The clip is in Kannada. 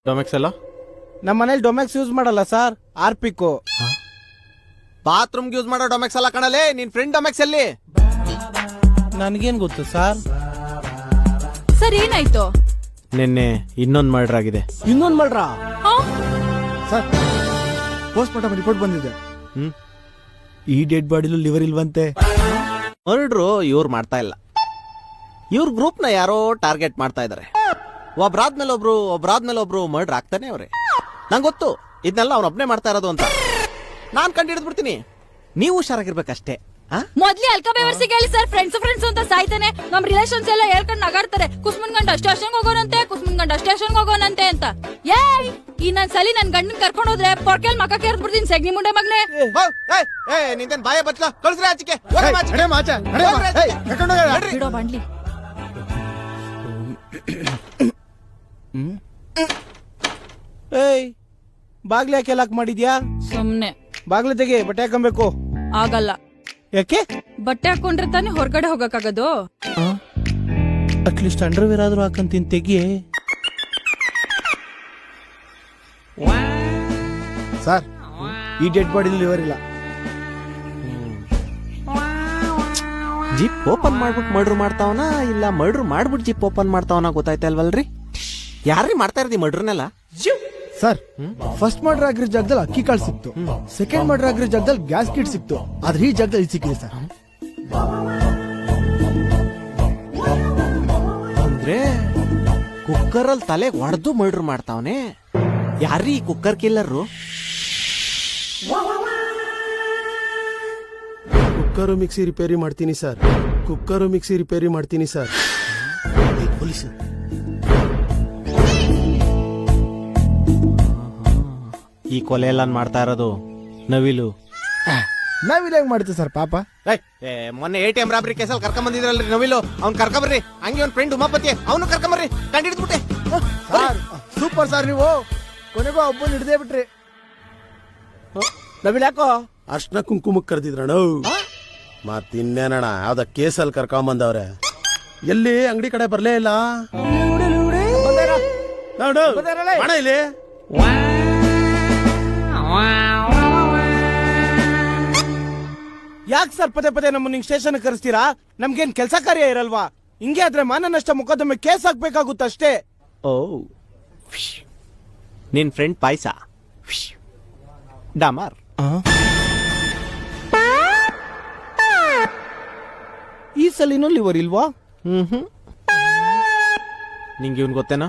ಡೊಮೆಕ್ಸ್ ಎಲ್ಲ ನಮ್ಮ ಮನೇಲಿ ಡೊಮೆಕ್ಸ್ ಯೂಸ್ ಮಾಡಲ್ಲ ಸರ್, ಆರ್ಪಿಕ್. ಬಾತ್ರೂಮ್ಗೆ ಯೂಸ್ ಮಾಡೋ ಡೊಮೆಕ್ಸ್ ಎಲ್ಲ ಕಣಲೆ. ನಿನ್ ಫ್ರೆಂಡ್ ಡೊಮೆಕ್ಸ್ ಎಲ್ಲಿ? ನನ್ಗೇನ್ ಗೊತ್ತು ಸರ್. ಸರ್ ಏನಾಯ್ತು? ನಿನ್ನೆ ಇನ್ನೊಂದು ಮರ್ಡರ್ ಆಗಿದೆ. ಇನ್ನೊಂದ್ ಮಾಡ್ರಾ ಹಾ? ಸರ್, ಪೋಸ್ಟ್ ಮಾರ್ಟಮ್ ರಿಪೋರ್ಟ್ ಬಂದಿದೆ. ಈ ಡೆಡ್ ಬಾಡಿಲೂ ಲಿವರ್ ಇಲ್ವಂತೆ. ಮರ್ಡ್ರು ಇವ್ರು ಮಾಡ್ತಾ ಇಲ್ಲ, ಇವ್ರ ಗ್ರೂಪ್ ನ ಯಾರೋ ಟಾರ್ಗೆಟ್ ಮಾಡ್ತಾ ಇದಾರೆ. ಒಬ್ರಾದ್ಮೇಲೆ ಒಬ್ರು ಮರ್ಡರ್ ಆಗ್ತಾನೆ ಅವ್ರೆ. ನಂಗೆ ಗೊತ್ತು ಇದನ್ನೆಲ್ಲ ಅವ್ನೊಬ್ನೇ ಮಾಡ್ತಾ ಇರೋದು ಅಂತ. ನಾನ್ ಕಂಡು ಹಿಡಿದ್ಬಿಡ್ತೀನಿ. ನೀವು ಹುಷಾರಾಗಿರ್ಬೇಕಷ್ಟೇ. ಮೊದ್ಲಿ ಅಲ್ಕಬೇವರ್ಸಿಗೆ ಹೇಳಿ ಸರ್, ಫ್ರೆಂಡ್ಸ್ ಅಂತ ಸಾಯ್ತಾನೆ. ನಮ್ ರಿಲೇಷನ್ಸ್ ಎಲ್ಲ ಹೇಳ್ಕೊಂಡು ನಗಾಡ್ತಾರೆ. ಕುಸ್ಮನ್ ಗಂಡ ಸ್ಟೇಷನ್ ಹೋಗೋನಂತೆ ಅಂತ. ಏಯ್, ಈ ನನ್ ಸಲಿ ನನ್ ಗಂಡನ್ ಕರ್ಕೊಂಡು ಹೋದ್ರೆ ಪೊರ್ಕೆಲ್ ಮಕ್ಕ ಕೇರ್ದ್ಬಿಡ್ತೀನಿ ಸೆಗ್ನಿ ಮುಂಡೆ ಮಗ್ನೆ. ನಿಂತೇನ್ ಬಾಯ ಬಚ್ಲ ಕಳ್ಸ್ರಿ ಆಚಿಕೆ. ಬಿಡೋ ಬಂಡ್ಲಿ. ಏಯ್, ಬಾಗ್ಲ ಯಾಕೆ ಲಾಕ್ ಮಾಡಿದ್ಯಾ? ಸುಮ್ನೆ ಬಾಗ್ಲ ತೆಗೆ, ಬಟ್ಟೆ ಹಾಕೊಬೇಕು. ಆಗಲ್ಲ. ಯಾಕೆ? ಬಟ್ಟೆ ಹಾಕೊಂಡ್ರೆ ತಾನೇ ಹೊರಗಡೆ ಹೋಗಕ್ಕಾಗದು. ಅಟ್ಲೀಸ್ಟ್ ಅಂಡರ್ವೇರ್ ಆದ್ರೂ ಹಾಕಂತೀನಿ, ತೆಗಿ. ಸರ್, ಈ ಡೆಡ್ ಬಾಡಿಲೂ ಲಿವರ್ ಇಲ್ಲ. ಜೀಪ್ ಓಪನ್ ಮಾಡ್ಬಿಟ್ಟು ಮರ್ಡರ್ ಮಾಡ್ತಾವನ ಇಲ್ಲ ಮರ್ಡರ್ ಮಾಡ್ಬಿಟ್ಟು ಜೀಪ್ ಓಪನ್ ಮಾಡ್ತಾವನ ಗೊತ್ತಾಯ್ತಾ ಇಲ್ವಲ್ರಿ? ಯಾರ್ರಿ ಮಾಡ್ತಾ ಇರ್ದಿ ಮರ್ಡರ್ನೆಲ್ಲ? ಸರ್, ಫಸ್ಟ್ ಮರ್ಡರ್ ಆಗಿರೋ ಜಾಗದಲ್ಲಿ ಅಕ್ಕಿ ಕಾಳು ಸಿಕ್ತು. ಸೆಕೆಂಡ್ ಮರ್ಡರ್ ಆಗಿರೋ ಜಾಗದಲ್ಲಿ ಗ್ಯಾಸ್ ಕಿಟ್ ಸಿಕ್ತು. ಆದ್ರೆ ಈ ಜಾಗದಲ್ಲಿ ಸಿಕ್ಕಿದೆ ಸರ್. ಅಂದ್ರೆ ಕುಕ್ಕರ್ ಅಲ್ಲಿ ತಲೆ ಹೊಡೆದು ಮರ್ಡರ್ ಮಾಡ್ತಾವನೆ. ಯಾರ್ರೀ cooker killer? Cooker mixie repair ಮಾಡ್ತೀನಿ ಸರ್. ಪೊಲೀಸ್ ಈ ಕೊಲೆ ಎಲ್ಲ ಮಾಡ್ತಾ ಇರೋದು ನವಿಲು. ನಾವಿಲ್ಲ ಹೆಂಗ್ ಮಾಡ್ತೀವಿ ಸರ್ ಪಾಪ. ಮೊನ್ನೆ ATM ರಾಬ್ರಿ ಕೇಸಲ್ಲಿ ಕರ್ಕೊಂಡ್ ಬಂದಿದ್ರಲ್ರಿ ನವಿಲು, ಅವ್ನ್ ಕರ್ಕೊಂಬರ್ರಿ. ಹಂಗೆ ಅವ್ನ ಫ್ರೆಂಡ್ ಉಮಾಪತಿ, ಅವನು ಕರ್ಕೊಂಬರ್ರಿ. ಕಂಡು ಹಿಡಿದ್ಬಿಟ್ಟೆ. ಸೂಪರ್ ಸರ್, ನೀವು ಕೊನೆಗೂ ಒಬ್ಬನ ಹಿಡ್ದೇ ಬಿಟ್ರಿ. ನವಿಲ್ ಯಾಕೋ ಅರ್ಶನ ಕುಂಕುಮಕ್ ಕರೆದಿದ್ರಣ. ಮತ್ತಿನ್ನೇನಣ್ಣ, ಯಾವ್ದ ಕೇಸಲ್ಲಿ ಕರ್ಕೊಂಬಂದವ್ರೆ. ಎಲ್ಲಿ ಅಂಗಡಿ ಕಡೆ ಬರ್ಲೇ ಇಲ್ಲ. ಬಣ ಇಲ್ಲಿ. ಯಾಕೆ ಸರ್ ಪದೇ ನಮ್ಮನ್ನ ಸ್ಟೇಷನ್ ಕರೆಸ್ತೀರಾ? ನಮ್ಗೇನ್ ಕೆಲಸ ಕಾರ್ಯ ಇರಲ್ವಾ? ಹಿಂಗೆ ಆದ್ರೆ ಮಾನ ನಷ್ಟ ಮೊಕದ್ದಮೆ ಕೇಸ್ ಹಾಕ್ಬೇಕಾಗುತ್ತಷ್ಟೇ. ಓ, ನಿನ್ ಫ್ರೆಂಡ್ ಪಾಯ್ಸ ಡಾಮರ್. ಈ ಸಲಿನೂ ಲಿವರ್ ಇಲ್ವಾ? ನಿಂಗೆ ಇವನ್ ಗೊತ್ತೇನಾ?